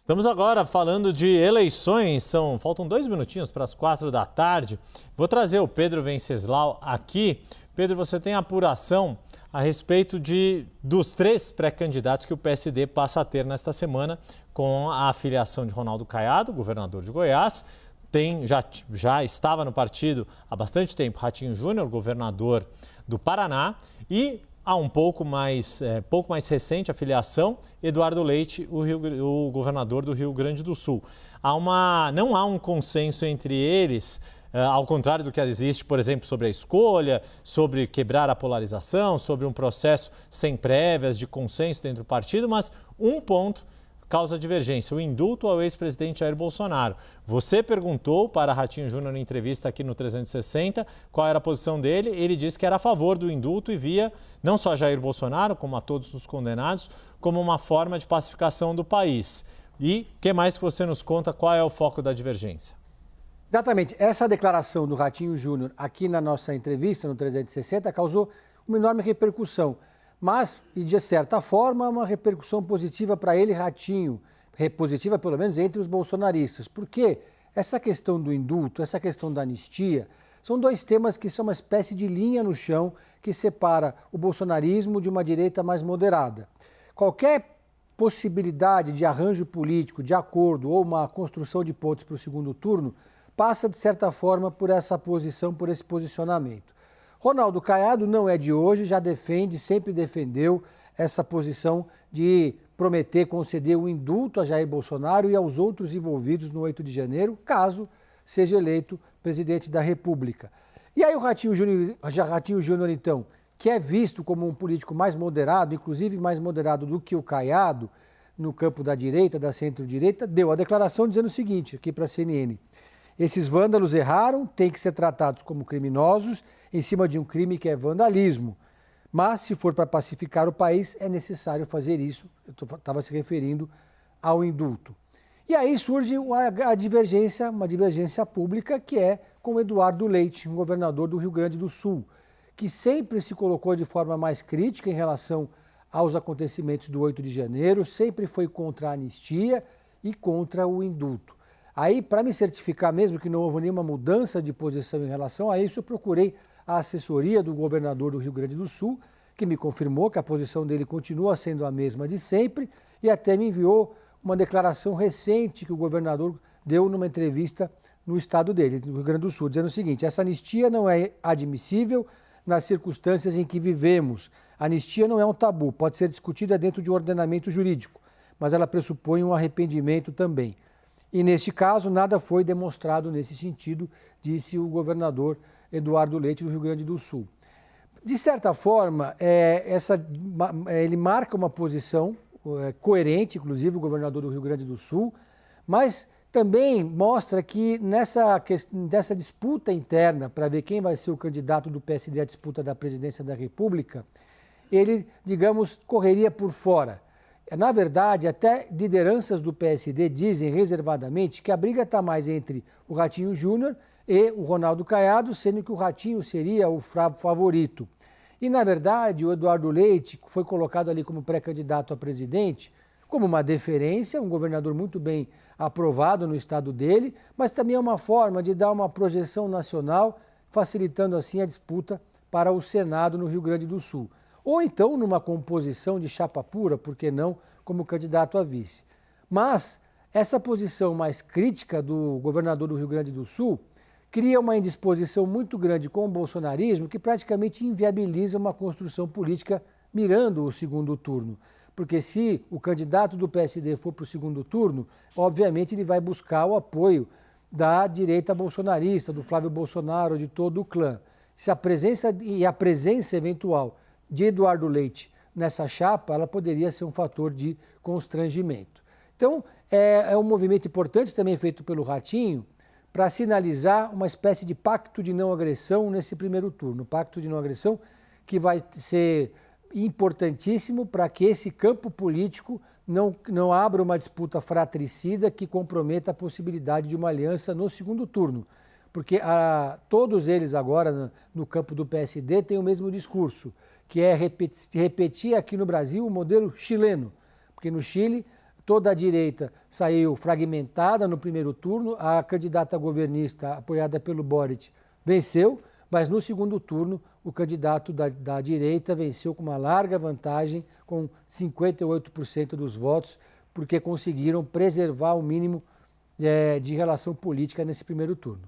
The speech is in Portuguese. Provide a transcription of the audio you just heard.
Estamos agora falando de eleições, faltam 2 minutinhos para as 4 da tarde. Vou trazer o Pedro Venceslau aqui. Pedro, você tem apuração a respeito dos 3 pré-candidatos que o PSD passa a ter nesta semana com a afiliação de Ronaldo Caiado, governador de Goiás. Já estava no partido há bastante tempo Ratinho Júnior, governador do Paraná, e há pouco mais recente a filiação, Eduardo Leite, o governador do Rio Grande do Sul. Não há um consenso entre eles, ao contrário do que existe, por exemplo, sobre a escolha, sobre quebrar a polarização, sobre um processo sem prévias de consenso dentro do partido, mas um ponto causa divergência, o indulto ao ex-presidente Jair Bolsonaro. Você perguntou para Ratinho Júnior em entrevista aqui no 360 qual era a posição dele. Ele disse que era a favor do indulto e via não só Jair Bolsonaro, como a todos os condenados, como uma forma de pacificação do país. E o que mais que você nos conta? Qual é o foco da divergência? Exatamente. Essa declaração do Ratinho Júnior aqui na nossa entrevista no 360 causou uma enorme repercussão. Mas, de certa forma, uma repercussão positiva para ele, Ratinho, positiva pelo menos entre os bolsonaristas. Porque essa questão do indulto, essa questão da anistia, são 2 temas que são uma espécie de linha no chão que separa o bolsonarismo de uma direita mais moderada. Qualquer possibilidade de arranjo político, de acordo ou uma construção de pontes para o segundo turno passa, de certa forma, por essa posição, por esse posicionamento. Ronaldo Caiado não é de hoje, já sempre defendeu essa posição de prometer conceder um indulto a Jair Bolsonaro e aos outros envolvidos no 8 de janeiro, caso seja eleito presidente da República. E aí o Ratinho Júnior, então, que é visto como um político mais moderado, inclusive mais moderado do que o Caiado, no campo da direita, da centro-direita, deu a declaração dizendo o seguinte, aqui para a CNN: esses vândalos erraram, têm que ser tratados como criminosos em cima de um crime que é vandalismo. Mas, se for para pacificar o país, é necessário fazer isso. Eu estava se referindo ao indulto. E aí surge uma divergência pública, que é com Eduardo Leite, um governador do Rio Grande do Sul, que sempre se colocou de forma mais crítica em relação aos acontecimentos do 8 de janeiro, sempre foi contra a anistia e contra o indulto. Aí, para me certificar mesmo que não houve nenhuma mudança de posição em relação a isso, eu procurei a assessoria do governador do Rio Grande do Sul, que me confirmou que a posição dele continua sendo a mesma de sempre e até me enviou uma declaração recente que o governador deu numa entrevista no estado dele, no Rio Grande do Sul, dizendo o seguinte: essa anistia não é admissível nas circunstâncias em que vivemos. A anistia não é um tabu, pode ser discutida dentro de um ordenamento jurídico, mas ela pressupõe um arrependimento também. E, neste caso, nada foi demonstrado nesse sentido, disse o governador Eduardo Leite, do Rio Grande do Sul. De certa forma, ele marca uma posição coerente, inclusive o governador do Rio Grande do Sul, mas também mostra que nessa disputa interna, para ver quem vai ser o candidato do PSD à disputa da presidência da República, ele, digamos, correria por fora. Na verdade, até lideranças do PSD dizem reservadamente que a briga está mais entre o Ratinho Júnior e o Ronaldo Caiado, sendo que o Ratinho seria o favorito. E, na verdade, o Eduardo Leite foi colocado ali como pré-candidato a presidente, como uma deferência, um governador muito bem aprovado no estado dele, mas também é uma forma de dar uma projeção nacional, facilitando assim a disputa para o Senado no Rio Grande do Sul. Ou então numa composição de chapa pura, por que não, como candidato a vice. Mas essa posição mais crítica do governador do Rio Grande do Sul cria uma indisposição muito grande com o bolsonarismo que praticamente inviabiliza uma construção política mirando o segundo turno. Porque se o candidato do PSD for para o segundo turno, obviamente ele vai buscar o apoio da direita bolsonarista, do Flávio Bolsonaro, de todo o clã. Se a presença eventual de Eduardo Leite nessa chapa, ela poderia ser um fator de constrangimento. Então, é um movimento importante também feito pelo Ratinho para sinalizar uma espécie de pacto de não agressão nesse primeiro turno. Pacto de não agressão que vai ser importantíssimo para que esse campo político não abra uma disputa fratricida que comprometa a possibilidade de uma aliança no segundo turno. Porque todos eles agora, no campo do PSD, têm o mesmo discurso, que é repetir aqui no Brasil o modelo chileno. Porque no Chile toda a direita saiu fragmentada no primeiro turno, a candidata governista, apoiada pelo Boric, venceu, mas no segundo turno o candidato da direita venceu com uma larga vantagem, com 58% dos votos, porque conseguiram preservar o mínimo de relação política nesse primeiro turno.